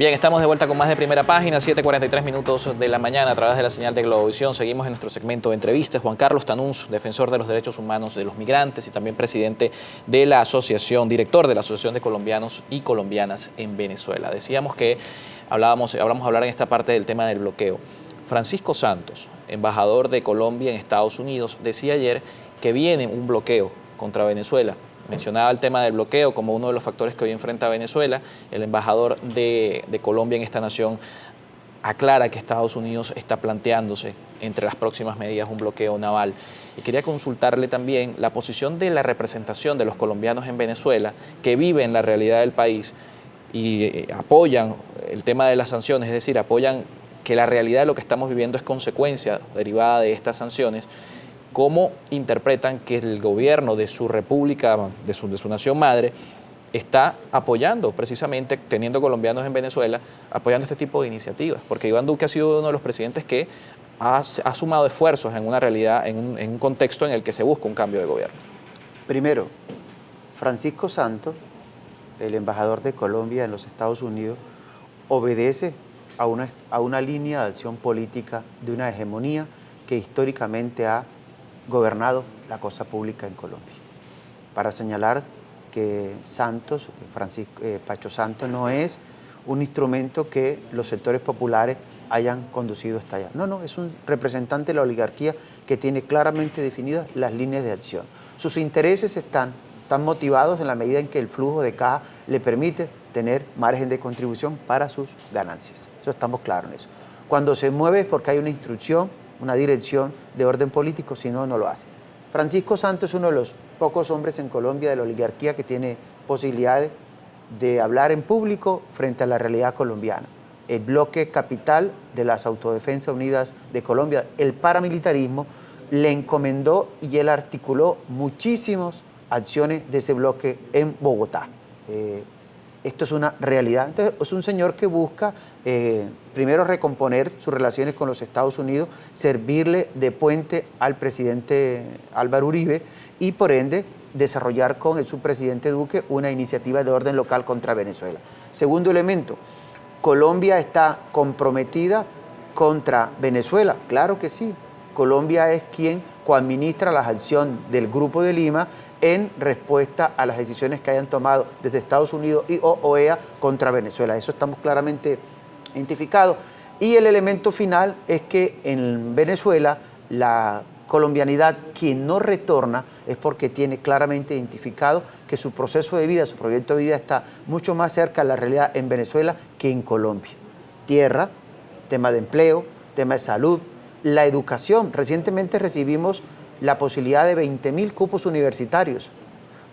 Bien, estamos de vuelta con más de Primera Página, 7:43 minutos de la mañana a través de la señal de Globovisión. Seguimos en nuestro segmento de entrevistas. Juan Carlos Tanús, defensor de los derechos humanos de los migrantes y también presidente de la asociación, director de la Asociación de Colombianos y Colombianas en Venezuela. Decíamos que vamos a hablar en esta parte del tema del bloqueo. Francisco Santos, embajador de Colombia en Estados Unidos, decía ayer que viene un bloqueo contra Venezuela. Mencionaba el tema del bloqueo como uno de los factores que hoy enfrenta a Venezuela. El embajador de Colombia en esta nación aclara que Estados Unidos está planteándose entre las próximas medidas un bloqueo naval. Y quería consultarle también la posición de la representación de los colombianos en Venezuela, que viven la realidad del país y apoyan el tema de las sanciones, es decir, apoyan que la realidad de lo que estamos viviendo es consecuencia derivada de estas sanciones. ¿Cómo interpretan que el gobierno de su república, de su nación madre, está apoyando precisamente, teniendo colombianos en Venezuela, apoyando este tipo de iniciativas? Porque Iván Duque ha sido uno de los presidentes que ha sumado esfuerzos en una realidad, en un contexto en el que se busca un cambio de gobierno. Primero, Francisco Santos, el embajador de Colombia en los Estados Unidos, obedece a una línea de acción política de una hegemonía que históricamente ha gobernado la cosa pública en Colombia. Para señalar que Pacho Santos no es un instrumento que los sectores populares hayan conducido hasta allá. No, es un representante de la oligarquía que tiene claramente definidas las líneas de acción. Sus intereses están motivados en la medida en que el flujo de caja le permite tener margen de contribución para sus ganancias. Eso estamos claros en eso. Cuando se mueve es porque hay una instrucción, una dirección de orden político, si no, no lo hace. Francisco Santos es uno de los pocos hombres en Colombia de la oligarquía que tiene posibilidades de hablar en público frente a la realidad colombiana. El bloque capital de las Autodefensas Unidas de Colombia, el paramilitarismo, le encomendó y él articuló muchísimas acciones de ese bloque en Bogotá. Esto es una realidad. Entonces, es un señor que busca primero recomponer sus relaciones con los Estados Unidos, servirle de puente al presidente Álvaro Uribe y por ende desarrollar con el subpresidente Duque una iniciativa de orden local contra Venezuela. Segundo elemento, Colombia está comprometida contra Venezuela. Claro que sí. Colombia es quien coadministra la acción del Grupo de Lima en respuesta a las decisiones que hayan tomado desde Estados Unidos y OEA contra Venezuela. Eso estamos claramente identificados. Y el elemento final es que en Venezuela la colombianidad, quien no retorna, es porque tiene claramente identificado que su proceso de vida, su proyecto de vida está mucho más cerca de la realidad en Venezuela que en Colombia. Tierra, tema de empleo, tema de salud, la educación. Recientemente recibimos la posibilidad de 20.000 cupos universitarios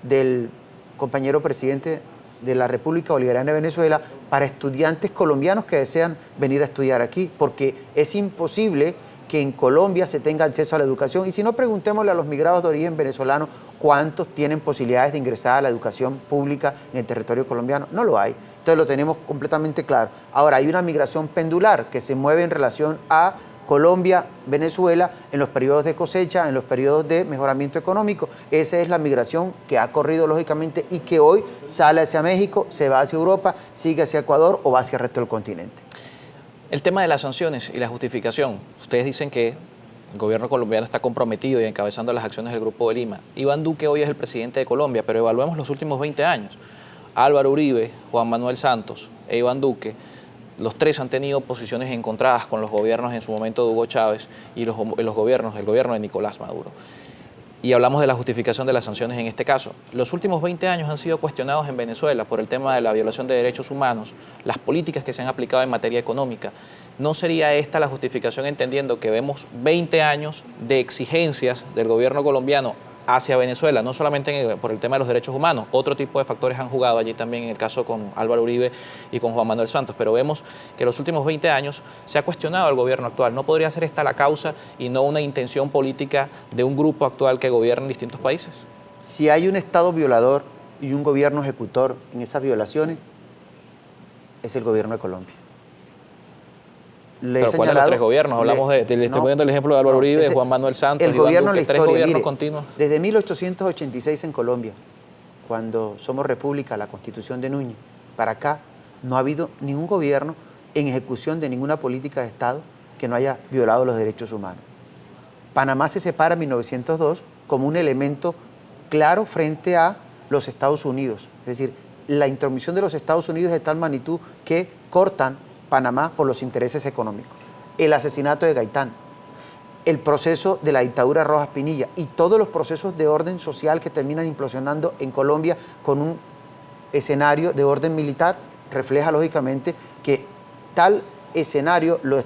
del compañero presidente de la República Bolivariana de Venezuela para estudiantes colombianos que desean venir a estudiar aquí, porque es imposible que en Colombia se tenga acceso a la educación. Y si no, preguntémosle a los migrados de origen venezolano cuántos tienen posibilidades de ingresar a la educación pública en el territorio colombiano. No lo hay. Entonces lo tenemos completamente claro. Ahora, hay una migración pendular que se mueve en relación a Colombia, Venezuela, en los periodos de cosecha, en los periodos de mejoramiento económico. Esa es la migración que ha corrido lógicamente y que hoy sale hacia México, se va hacia Europa, sigue hacia Ecuador o va hacia el resto del continente. El tema de las sanciones y la justificación. Ustedes dicen que el gobierno colombiano está comprometido y encabezando las acciones del Grupo de Lima. Iván Duque hoy es el presidente de Colombia, pero evaluemos los últimos 20 años. Álvaro Uribe, Juan Manuel Santos e Iván Duque, los tres han tenido posiciones encontradas con los gobiernos en su momento de Hugo Chávez y el gobierno de Nicolás Maduro. Y hablamos de la justificación de las sanciones en este caso. Los últimos 20 años han sido cuestionados en Venezuela por el tema de la violación de derechos humanos, las políticas que se han aplicado en materia económica. ¿No sería esta la justificación entendiendo que vemos 20 años de exigencias del gobierno colombiano hacia Venezuela, no solamente por el tema de los derechos humanos, otro tipo de factores han jugado allí también en el caso con Álvaro Uribe y con Juan Manuel Santos, pero vemos que en los últimos 20 años se ha cuestionado al gobierno actual? ¿No podría ser esta la causa y no una intención política de un grupo actual que gobierna en distintos países? Si hay un Estado violador y un gobierno ejecutor en esas violaciones, es el gobierno de Colombia. ¿Pero cuáles de los tres gobiernos? Hablamos estoy poniendo el ejemplo de Álvaro Uribe, de Juan Manuel Santos, el gobierno, Iván Duque, tres gobiernos continuos. Desde 1886 en Colombia, cuando somos república, la Constitución de Núñez, para acá, no ha habido ningún gobierno en ejecución de ninguna política de Estado que no haya violado los derechos humanos. Panamá se separa en 1902 como un elemento claro frente a los Estados Unidos. Es decir, la intromisión de los Estados Unidos es de tal magnitud que cortan Panamá por los intereses económicos. El asesinato de Gaitán, el proceso de la dictadura Rojas Pinilla y todos los procesos de orden social que terminan implosionando en Colombia con un escenario de orden militar, refleja lógicamente que tal escenario lo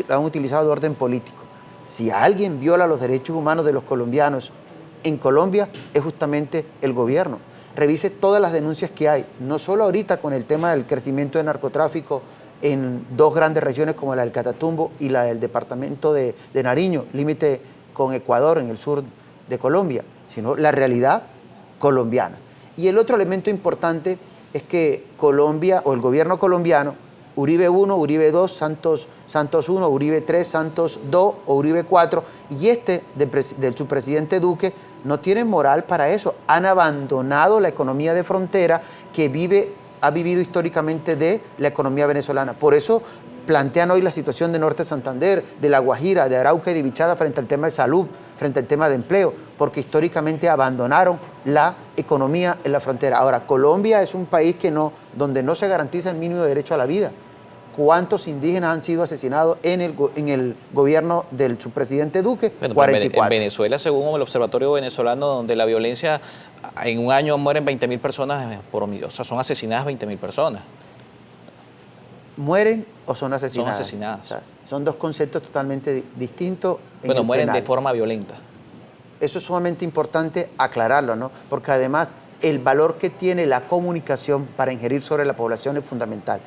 han utilizado de orden político. Si alguien viola los derechos humanos de los colombianos en Colombia, es justamente el gobierno. Revise todas las denuncias que hay, no solo ahorita con el tema del crecimiento de narcotráfico en dos grandes regiones como la del Catatumbo y la del departamento de Nariño, límite con Ecuador en el sur de Colombia, sino la realidad colombiana. Y el otro elemento importante es que Colombia o el gobierno colombiano, Uribe 1, Uribe 2, Santos 1, Uribe 3, Santos 2 o Uribe 4, y del subpresidente Duque, no tienen moral para eso. Han abandonado la economía de frontera que ha vivido históricamente de la economía venezolana. Por eso plantean hoy la situación de Norte de Santander, de La Guajira, de Arauca y de Bichada frente al tema de salud, frente al tema de empleo, porque históricamente abandonaron la economía en la frontera. Ahora, Colombia es un país donde no se garantiza el mínimo derecho a la vida. ¿Cuántos indígenas han sido asesinados en el gobierno del subpresidente Duque? Bueno, 44. En Venezuela, según el Observatorio Venezolano, donde la violencia, en un año mueren 20.000 personas por homicidio, o sea, son asesinadas 20.000 personas. ¿Mueren o son asesinadas? Son asesinadas. O sea, son dos conceptos totalmente distintos. Bueno, mueren de forma violenta. Eso es sumamente importante aclararlo, ¿no? Porque además el valor que tiene la comunicación para ingerir sobre la población es fundamental.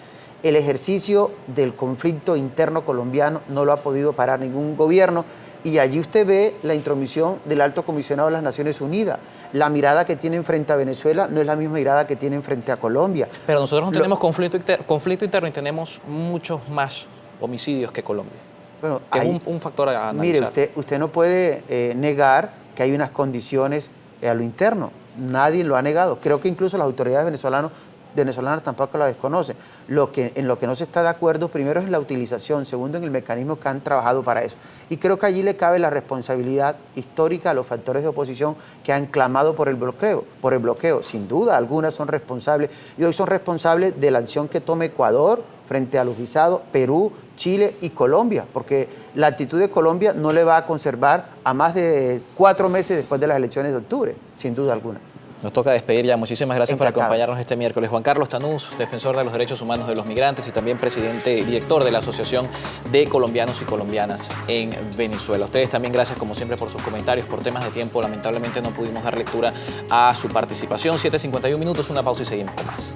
El ejercicio del conflicto interno colombiano no lo ha podido parar ningún gobierno y allí usted ve la intromisión del Alto Comisionado de las Naciones Unidas. La mirada que tienen frente a Venezuela no es la misma mirada que tienen frente a Colombia. Pero nosotros no tenemos conflicto interno y tenemos muchos más homicidios que Colombia. Bueno, que es un factor a analizar. Mire, usted no puede negar que hay unas condiciones a lo interno. Nadie lo ha negado. Creo que incluso las autoridades venezolanas tampoco la desconocen. En lo que no se está de acuerdo, primero es en la utilización, segundo en el mecanismo que han trabajado para eso. Y creo que allí le cabe la responsabilidad histórica a los factores de oposición que han clamado por el bloqueo. Sin duda, algunas son responsables y hoy son responsables de la acción que tome Ecuador frente a los visados, Perú, Chile y Colombia, porque la actitud de Colombia no le va a conservar a más de 4 meses después de las elecciones de octubre, sin duda alguna. Nos toca despedir ya. Muchísimas gracias por acompañarnos este miércoles. Juan Carlos Tanús, defensor de los derechos humanos de los migrantes y también presidente y director de la Asociación de Colombianos y Colombianas en Venezuela. Ustedes también gracias como siempre por sus comentarios. Por temas de tiempo lamentablemente no pudimos dar lectura a su participación. 7:51 minutos, una pausa y seguimos con más.